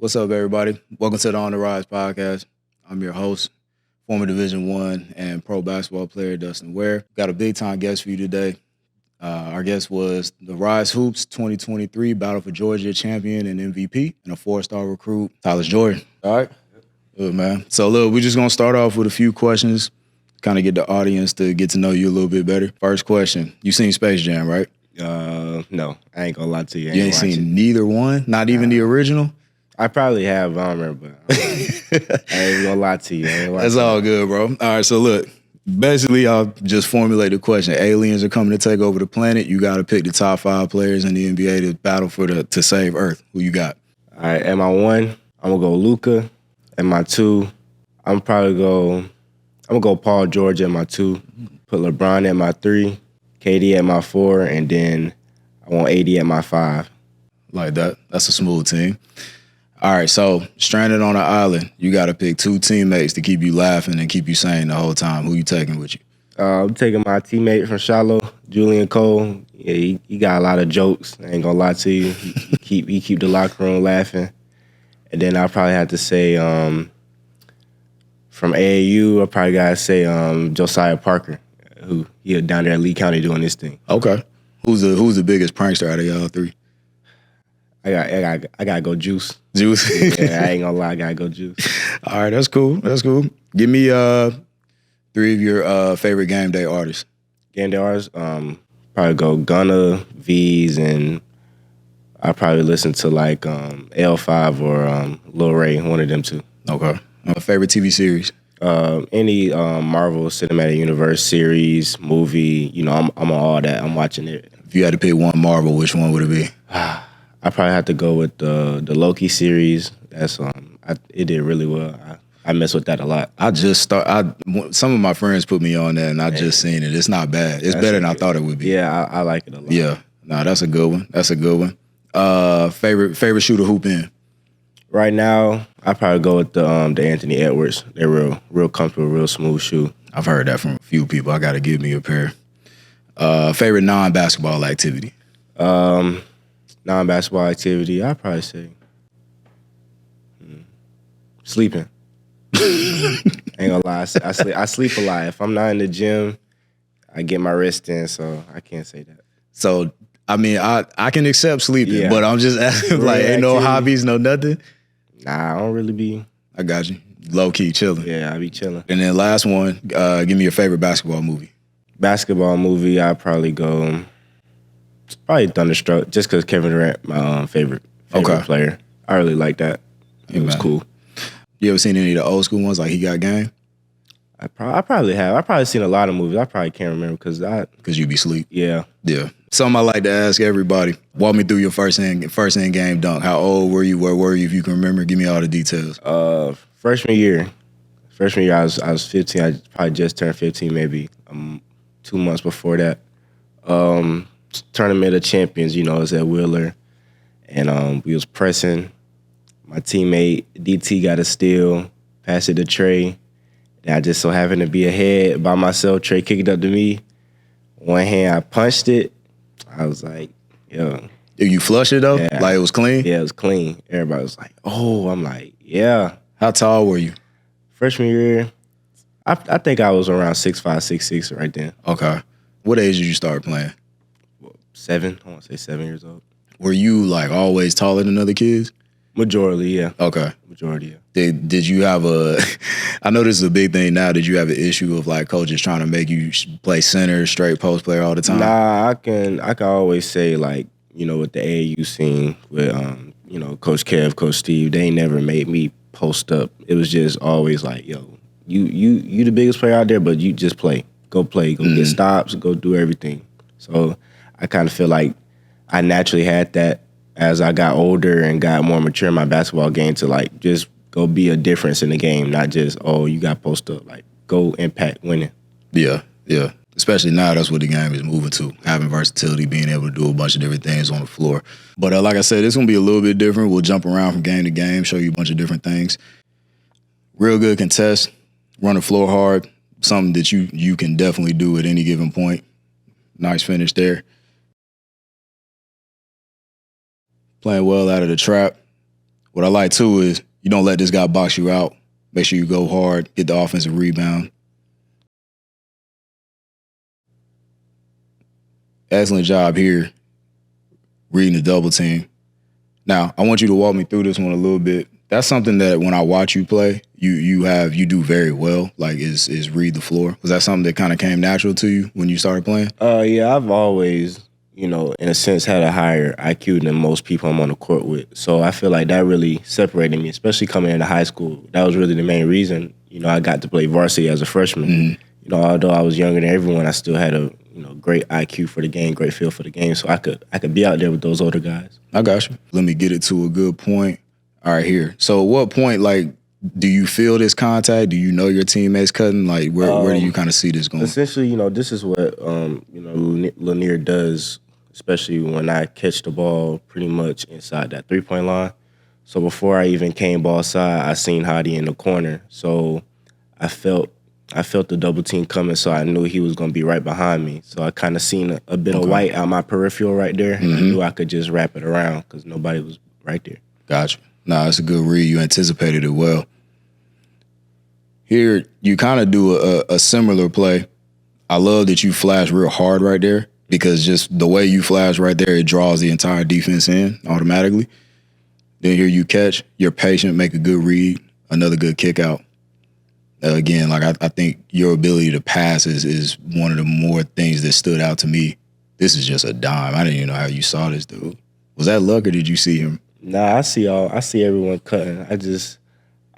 What's up, everybody? Welcome to the On the Ryze podcast. I'm your host, former Division I and pro basketball player Dustin Ware. Got a big time guest for you today. Our guest was the Ryze Hoops 2023 Battle for Georgia champion and MVP, and a 4-star recruit, Tylis Jordan. All right? Good, man. So, look, we're just going to start off with a few questions, kind of get the audience to get to know you a little bit better. First question, you seen Space Jam, right? No, I ain't gonna lie to you. You ain't seen neither one? Not even the original? I probably have, I don't remember, but I ain't gonna lie to you. That's all good, bro. All right, so look, basically, I'll just formulate the question. Aliens are coming to take over the planet. You got to pick the top 5 players in the NBA to battle to save Earth. Who you got? All right, at my 1, I'm gonna go Luka. At my 2, I'm gonna go Paul George at my 2. Put LeBron at my 3, KD at my 4, and then I want AD at my 5. Like that. That's a smooth team. All right, so stranded on an island, you got to pick 2 teammates to keep you laughing and keep you sane the whole time. Who you taking with you? I'm taking my teammate from Shiloh, Julian Cole. Yeah, he got a lot of jokes. I ain't gonna lie to you. He keep the locker room laughing. And then I probably have to say from AAU, I probably gotta say Josiah Parker, who he down there at Lee County doing this thing. Okay. Who's the biggest prankster out of y'all 3? I gotta go Juice. Juice? Yeah, I ain't gonna lie, I gotta go Juice. All right, that's cool. That's cool. Give me 3 of your favorite game day artists. Game day artists, probably go Gunna, V's, and I probably listen to like L5 or Lil Ray, one of them 2. Okay. Favorite TV series? Any Marvel Cinematic Universe series, movie, I'm on all that. I'm watching it. If you had to pick one Marvel, which one would it be? I probably have to go with the Loki series. That's it did really well. I mess with that a lot. Some of my friends put me on that, and I just seen it. It's not bad. It's better than I thought it would be. Yeah, I like it a lot. Yeah, that's a good one. That's a good one. Favorite shooter hoop in? Right now, I probably go with the Anthony Edwards. They're real comfortable, real smooth shoe. I've heard that from a few people. I got to give me a pair. Favorite non-basketball activity? Non-basketball activity, I'd probably say sleeping. Ain't gonna lie, I sleep a lot. If I'm not in the gym, I get my rest in, so I can't say that. So, I mean, I can accept sleeping, but I'm just asking, like, ain't no hobbies, no nothing? Nah, I don't really be. I got you. Low-key chilling. Yeah, I be chilling. And then last one, give me your favorite basketball movie. Basketball movie, I'd probably go probably Thunderstruck, just because Kevin Durant, my favorite player. I really like that. It was cool. You ever seen any of the old school ones, like He Got Game? I probably have. I probably seen a lot of movies. I probably can't remember because you be asleep. Yeah. Something I like to ask everybody. Walk me through your first in game dunk. How old were you? Where were you? If you can remember, give me all the details. Freshman year, I was 15. I probably just turned 15, maybe 2 months before that. Tournament of Champions, it was at Wheeler, and we was pressing. My teammate DT got a steal, passed it to Trey. And I just so happened to be ahead by myself. Trey kicked it up to me. One hand, I punched it. I was like, yo. Did you flush it, though? Yeah. Like it was clean? Yeah, it was clean. Everybody was like, oh. I'm like, yeah. How tall were you? Freshman year, I think I was around 6'5", 6'6" right then. Okay. What age did you start playing? 7. I want to say 7 years old. Were you, like, always taller than other kids? Majority, yeah. Okay. Majority, yeah. Did you have I know this is a big thing now, did you have an issue of like coaches trying to make you play center, straight post player all the time? Nah, I can always say like, with the AAU scene with, Coach Kev, Coach Steve, they never made me post up. It was just always like, yo, you the biggest player out there, but you just play. Go get stops, go do everything. So I kind of feel like I naturally had that as I got older and got more mature in my basketball game to like just go be a difference in the game, not just, you got post up. Like go impact winning. Yeah. Especially now, that's what the game is moving to. Having versatility, being able to do a bunch of different things on the floor. But like I said, it's going to be a little bit different. We'll jump around from game to game, show you a bunch of different things. Real good contest, run the floor hard, something that you can definitely do at any given point. Nice finish there. Playing well out of the trap. What I like too is you don't let this guy box you out. Make sure you go hard, get the offensive rebound. Excellent job here reading the double team. Now, I want you to walk me through this one a little bit. That's something that when I watch you play, you do very well, like is read the floor. Was that something that kind of came natural to you when you started playing? Yeah, I've always, in a sense, had a higher IQ than most people I'm on the court with. So I feel like that really separated me, especially coming into high school. That was really the main reason, I got to play varsity as a freshman. Mm-hmm. Although I was younger than everyone, I still had a great IQ for the game, great feel for the game. So I could be out there with those older guys. I got you. Let me get it to a good point. All right, here. So at what point, do you feel this contact? Do you know your teammates cutting? Like, where do you kind of see this going? Essentially, this is what, Lanier does, especially when I catch the ball pretty much inside that three-point line. So before I even came ball side, I seen Hadi in the corner. So I felt the double team coming, so I knew he was going to be right behind me. So I kind of seen a bit of white out my peripheral right there. And I knew I could just wrap it around because nobody was right there. Gotcha. Nah, that's a good read. You anticipated it well. Here, you kind of do a similar play. I love that you flash real hard right there because just the way you flash right there, it draws the entire defense in automatically. Then here you catch, you're patient, make a good read, another good kick out. Again, I think your ability to pass is one of the more things that stood out to me. This is just a dime. I didn't even know how you saw this dude. Was that luck or did you see him? Nah, I see everyone cutting.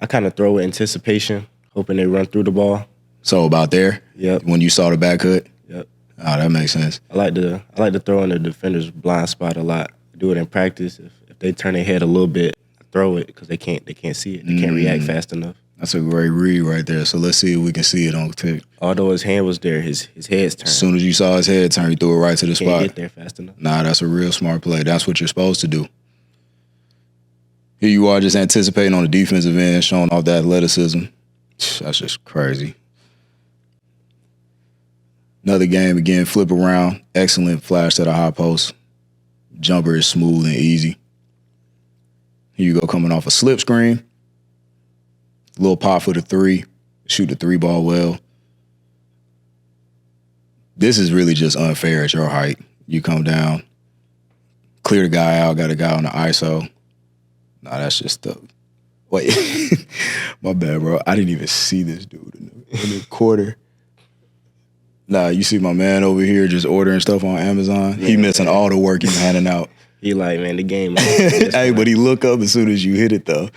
I kind of throw with anticipation, hoping they run through the ball. So about there? Yep. When you saw the back cut? Yep. Oh, that makes sense. I like to throw in the defender's blind spot a lot. I do it in practice. If they turn their head a little bit, I throw it because they can't see it. They can't react fast enough. That's a great read right there. So let's see if we can see it on tape. Although his hand was there, his head's turned. As soon as you saw his head turn, you threw it right to the spot. Can't get there fast enough. Nah, that's a real smart play. That's what you're supposed to do. Here you are just anticipating on the defensive end, showing off that athleticism. That's just crazy. Another game, again, flip around. Excellent flash to the high post. Jumper is smooth and easy. Here you go, coming off a slip screen. Little pop for the three. Shoot the three ball well. This is really just unfair at your height. You come down, clear the guy out, got a guy on the ISO. Nah, that's just wait. My bad, bro. I didn't even see this dude in the quarter. Nah, you see my man over here just ordering stuff on Amazon. Yeah, he missing all the work he's handing out. He like, man, the game. Hey, but he look up as soon as you hit it, though.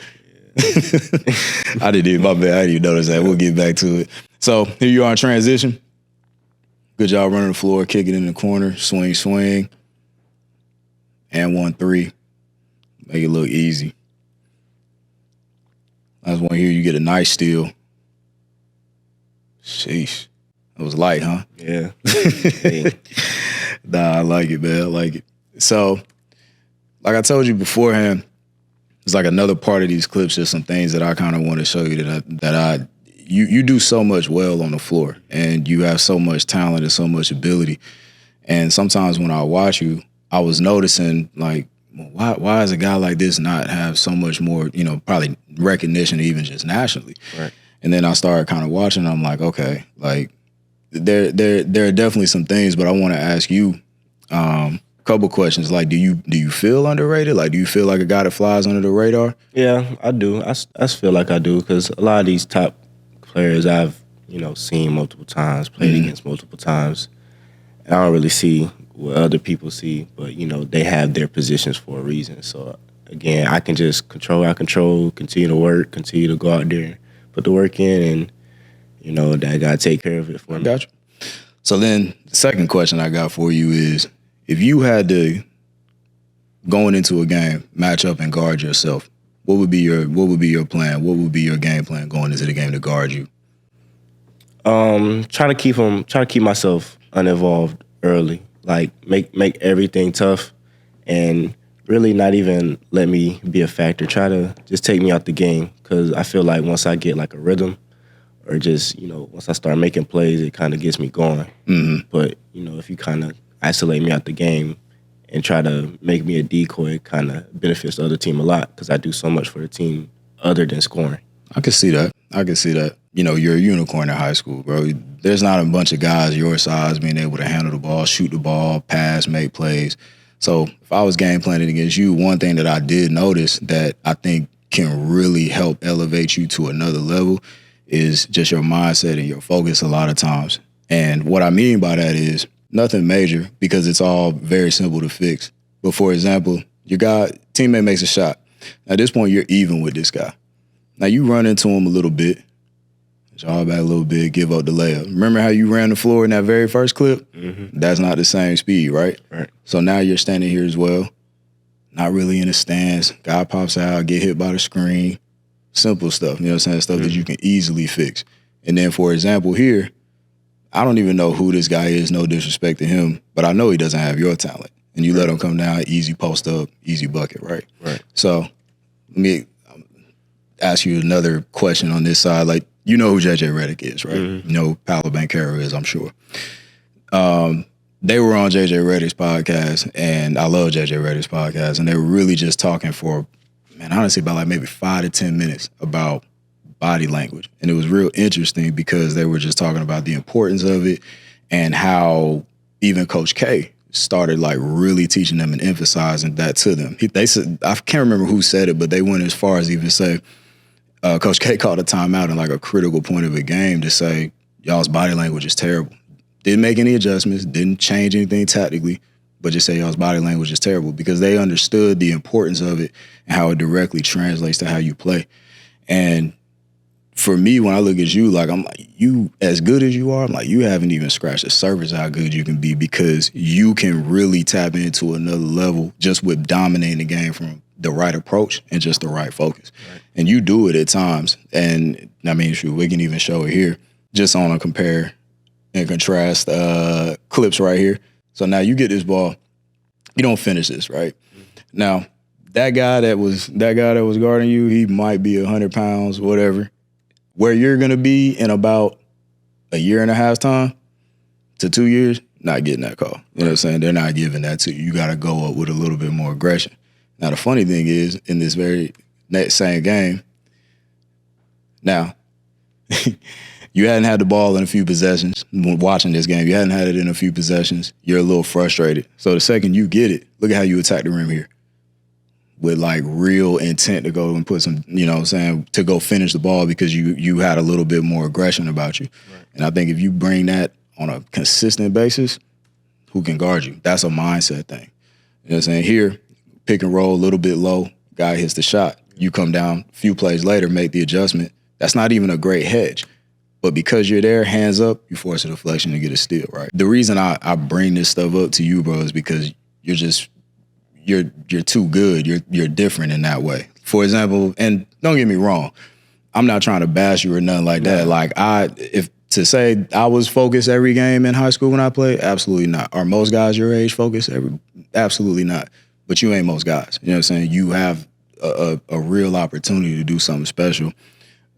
I didn't even, my bad. I didn't even notice that. We'll get back to it. So here you are in transition. Good job running the floor, kick it in the corner, swing. And 1-3. Make it look easy. Last one here, you get a nice steal. Sheesh. It was light, huh? Yeah. Nah, I like it, man. I like it. So, like I told you beforehand, it's like another part of these clips, just some things that I kind of want to show you that you do so much well on the floor, and you have so much talent and so much ability. And sometimes when I watch you, I was noticing, like, why does a guy like this not have so much more, probably recognition even just nationally? Right. And then I started kind of watching, I'm like, okay, like there are definitely some things, but I want to ask you a couple questions. Like, do you feel underrated? Like, do you feel like a guy that flies under the radar? Yeah, I do. I feel like I do because a lot of these top players I've, seen multiple times, played against multiple times. And I don't really see what other people see, but, they have their positions for a reason. So, again, I can just control, continue to work, continue to go out there, put the work in, and, that guy take care of it for me. Gotcha. So then the second question I got for you is, if you had to, going into a game, match up and guard yourself, what would be your plan? What would be your game plan going into the game to guard you? Try to keep myself uninvolved early. Like make everything tough and really not even let me be a factor. Try to just take me out the game because I feel like once I get like a rhythm or just, once I start making plays, it kind of gets me going. Mm-hmm. But, if you kind of isolate me out the game and try to make me a decoy kind of benefits the other team a lot because I do so much for the team other than scoring. I can see that. You know, you're a unicorn in high school, bro. There's not a bunch of guys your size being able to handle the ball, shoot the ball, pass, make plays. So if I was game planning against you, one thing that I did notice that I think can really help elevate you to another level is just your mindset and your focus a lot of times. And what I mean by that is nothing major because it's all very simple to fix. But for example, your teammate makes a shot. At this point, you're even with this guy. Now you run into him a little bit, draw back a little bit, give up the layup. Remember how you ran the floor in that very first clip? Mm-hmm. That's not the same speed, right? Right. So now you're standing here as well, not really in a stance. Guy pops out, get hit by the screen. Simple stuff, you know what I'm saying? Stuff that you can easily fix. And then, for example, here, I don't even know who this guy is, no disrespect to him, but I know he doesn't have your talent. And you let him come down, easy post up, easy bucket, right? Right. So let me ask you another question on this side. Like, you know who JJ Redick is, right? Mm-hmm. You know who Paolo Banchero is, I'm sure. They were on JJ Redick's podcast, and I love JJ Redick's podcast, and they were really just talking for, honestly, about like maybe 5 to 10 minutes about body language. And it was real interesting because they were just talking about the importance of it and how even Coach K started like really teaching them and emphasizing that to them. They said, I can't remember who said it, but they went as far as even say, Coach K called a timeout in like a critical point of a game to say, y'all's body language is terrible. Didn't make any adjustments, didn't change anything tactically, but just say y'all's body language is terrible because they understood the importance of it and how it directly translates to how you play. And for me, when I look at you, like I'm like, you as good as you are, I'm like, you haven't even scratched the surface of how good you can be because you can really tap into another level just with dominating the game from the right approach and just the right focus. Right. And you do it at times. And I mean, shoot, we can even show it here just on a compare and contrast clips right here. So now you get this ball, you don't finish this, right? Mm-hmm. Now, that guy that was guarding you, he might be 100 pounds, whatever. Where you're gonna be in about a year and a half time to 2 years, not getting that call. You know what I'm saying? They're not giving that to you. You gotta go up with a little bit more aggression. Now, the funny thing is, in this very same game, now, you hadn't had the ball in a few possessions. Watching this game, you hadn't had it in a few possessions. You're a little frustrated. So the second you get it, look at how you attack the rim here with, like, real intent to go and put some, you know what I'm saying, to go finish the ball because you had a little bit more aggression about you. Right. And I think if you bring that on a consistent basis, who can guard you? That's a mindset thing. You know what I'm saying? Here, pick and roll, a little bit low, guy hits the shot. You come down a few plays later, make the adjustment. That's not even a great hedge. But because you're there, hands up, you force a deflection to get a steal, right? The reason I bring this stuff up to you, bro, is because you're too good. You're different in that way. For example, and don't get me wrong, I'm not trying to bash you or nothing like that. Like if to say I was focused every game in high school when I played, absolutely not. Are most guys your age focused? Absolutely not. But you ain't most guys. You know what I'm saying? You have a real opportunity to do something special.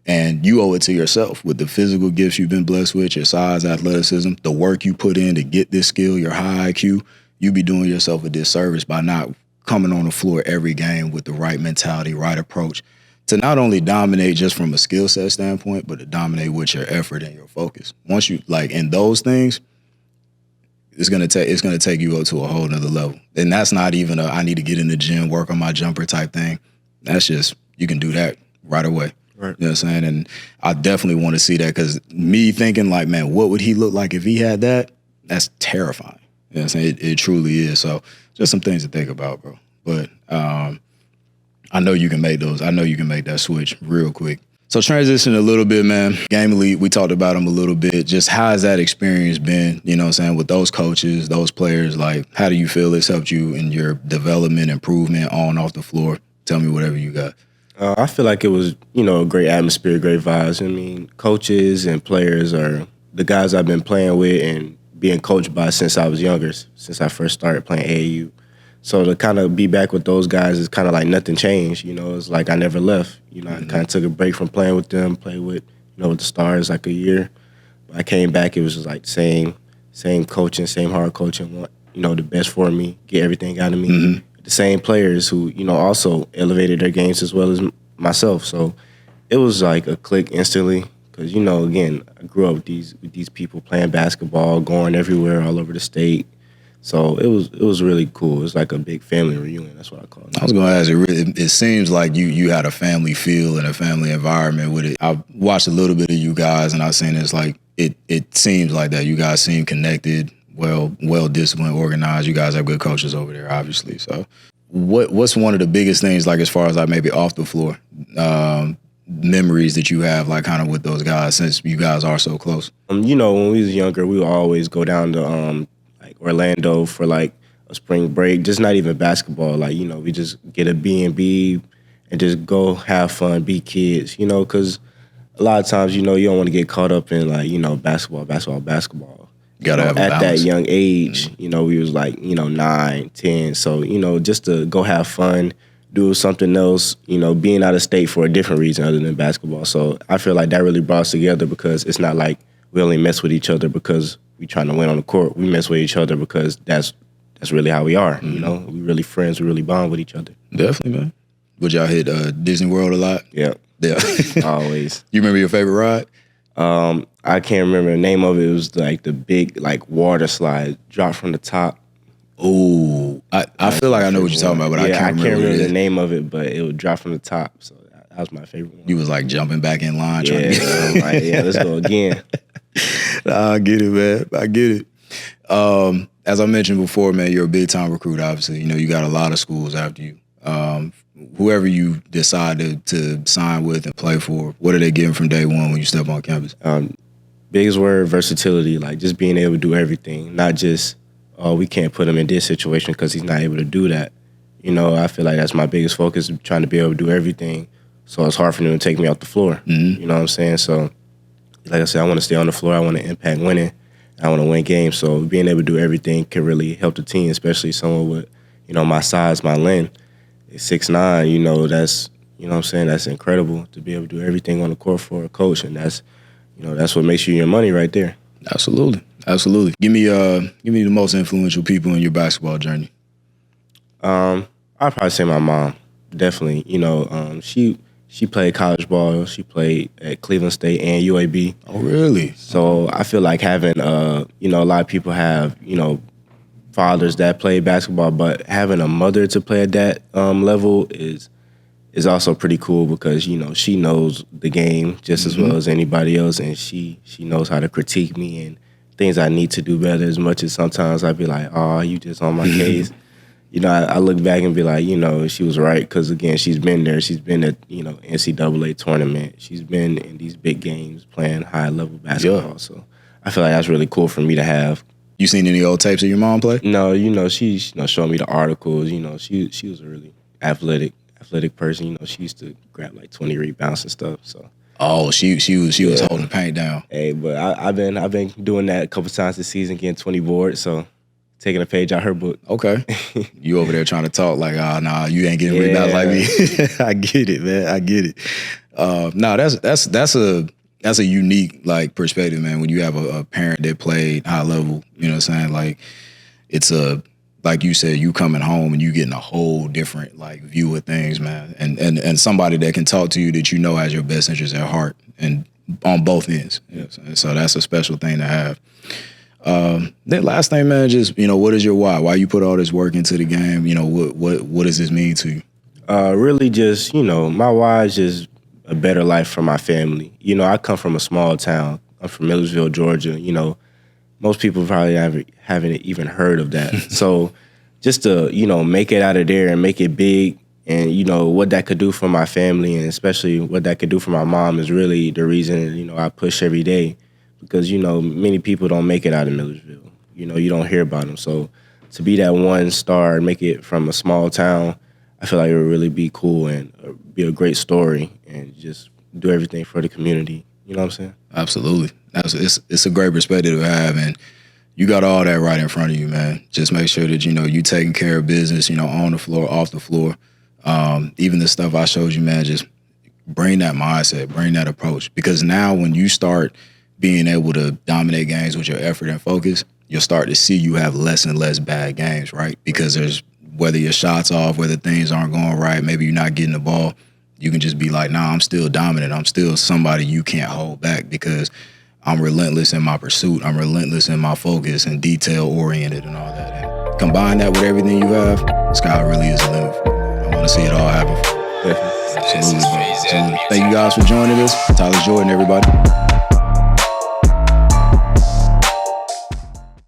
And you owe it to yourself with the physical gifts you've been blessed with, your size, athleticism, the work you put in to get this skill, your high IQ. You be doing yourself a disservice by not coming on the floor every game with the right mentality, right approach to not only dominate just from a skill set standpoint, but to dominate with your effort and your focus. Once you like in those things, it's gonna take you up to a whole nother level. And that's not even I need to get in the gym, work on my jumper type thing. That's just you can do that right away. Right. You know what I'm saying? And I definitely want to see that because me thinking like, man, what would he look like if he had that? That's terrifying. You know what I'm saying? It truly is. So just some things to think about, bro. But I know you can make those. I know you can make that switch real quick. So transition a little bit, man. Game Elite, we talked about them a little bit. Just how has that experience been, you know what I'm saying, with those coaches, those players? Like, how do you feel it's helped you in your development, improvement on and off the floor? Tell me whatever you got. I feel like it was, a great atmosphere, great vibes. I mean, coaches and players are the guys I've been playing with and being coached by since I was younger, since I first started playing AAU. So to kind of be back with those guys is kind of like nothing changed. It's like I never left. I kind of took a break from playing with them, played with, with the Stars like a year. But I came back, it was just like same coaching, same hard coaching, the best for me, get everything out of me. The same players who, also elevated their games as well as myself. So it was like a click instantly because, again, I grew up with these people playing basketball, going everywhere, all over the state. So it was really cool. It was like a big family reunion. That's what I call it. I was going to ask you, it seems like you had a family feel and a family environment with it. I watched a little bit of you guys, and I seen it's like it seems like that. You guys seem connected, well disciplined, organized. You guys have good coaches over there, obviously. So what's one of the biggest things, like as far as like maybe off the floor memories that you have, like kind of with those guys, since you guys are so close? When we was younger, we would always go down to like Orlando for like a spring break, just not even basketball. Like, we just get a B&B and just go have fun, be kids, because a lot of times, you don't want to get caught up in like, basketball. Gotta have a at balance. that young age, we was like, 9, 10. So, just to go have fun, do something else, being out of state for a different reason other than basketball. So I feel like that really brought us together because it's not like we only mess with each other because we trying to win on the court. We mess with each other because that's really how we are. We really friends. We really bond with each other. Definitely, man. Would y'all hit Disney World a lot? Yeah. Always. You remember your favorite ride? I can't remember the name of it. It was like the big like water slide, drop from the top. Ooh, I feel like I know what you're talking about, but I can't remember the name of it. But it would drop from the top, so that was my favorite one. You was like jumping back in line. Trying to get like, let's go again. I get it, man. I get it. As I mentioned before, man, you're a big time recruit. Obviously, you got a lot of schools after you. Whoever you decide to sign with and play for, what are they getting from day one when you step on campus? Biggest word, versatility. Like just being able to do everything, not just we can't put him in this situation because he's not able to do that. I feel like that's my biggest focus, trying to be able to do everything. So it's hard for them to take me off the floor. You know what I'm saying? So, like I said, I want to stay on the floor. I want to impact winning. I want to win games. So being able to do everything can really help the team, especially someone with, my size, my length. 6'9", that's, what I'm saying? That's incredible to be able to do everything on the court for a coach. And that's, that's what makes you your money right there. Absolutely. Give me the most influential people in your basketball journey. I'd probably say my mom. Definitely. She played college ball. She played at Cleveland State and UAB. Oh, really? So I feel like having, a lot of people have, fathers that play basketball, but having a mother to play at that level is also pretty cool because, she knows the game just as well as anybody else, and she knows how to critique me and things I need to do better, as much as sometimes I'd be like, oh, you just on my case. I look back and be like, she was right because, again, she's been there. She's been at, NCAA tournament. She's been in these big games playing high-level basketball. Yeah. So I feel like that's really cool for me to have. You seen any old tapes of your mom play? No, she showed me the articles. She was a really athletic person. She used to grab like 20 rebounds and stuff. So. Oh, she was holding the paint down. Hey, but I've been doing that a couple times this season, getting 20 boards. So. Taking a page out her book. Okay. You over there trying to talk like, nah, you ain't getting rebounds like me. I get it, man. I get it. That's a unique like perspective, man. When you have a parent that played high level, you know what I'm saying? Like it's like you said, you coming home and you getting a whole different like view of things, man. And somebody that can talk to you that has your best interest at heart and on both ends. You know, so that's a special thing to have. Then last thing, man, just, what is your why? Why you put all this work into the game? What does this mean to you? Really just, my why is just a better life for my family. I come from a small town. I'm from Millersville, Georgia. Most people probably haven't even heard of that. So just to, make it out of there and make it big and, what that could do for my family and especially what that could do for my mom is really the reason, I push every day. Because, many people don't make it out of Millersville. You don't hear about them. So to be that one star and make it from a small town, I feel like it would really be cool and be a great story and just do everything for the community. You know what I'm saying? Absolutely. It's a great perspective to have, and you got all that right in front of you, man. Just make sure that, you taking care of business, on the floor, off the floor. Even the stuff I showed you, man, just bring that mindset, bring that approach. Because now when you start being able to dominate games with your effort and focus, you'll start to see you have less and less bad games, right? Because there's, whether your shot's off, whether things aren't going right, maybe you're not getting the ball, you can just be like, nah, I'm still dominant. I'm still somebody you can't hold back because I'm relentless in my pursuit. I'm relentless in my focus and detail-oriented and all that. And combine that with everything you have, sky really is the limit for you. I want to see it all happen for you. Definitely. Absolutely, bro. Absolutely. Thank you guys for joining us. Tylis Jordan, everybody.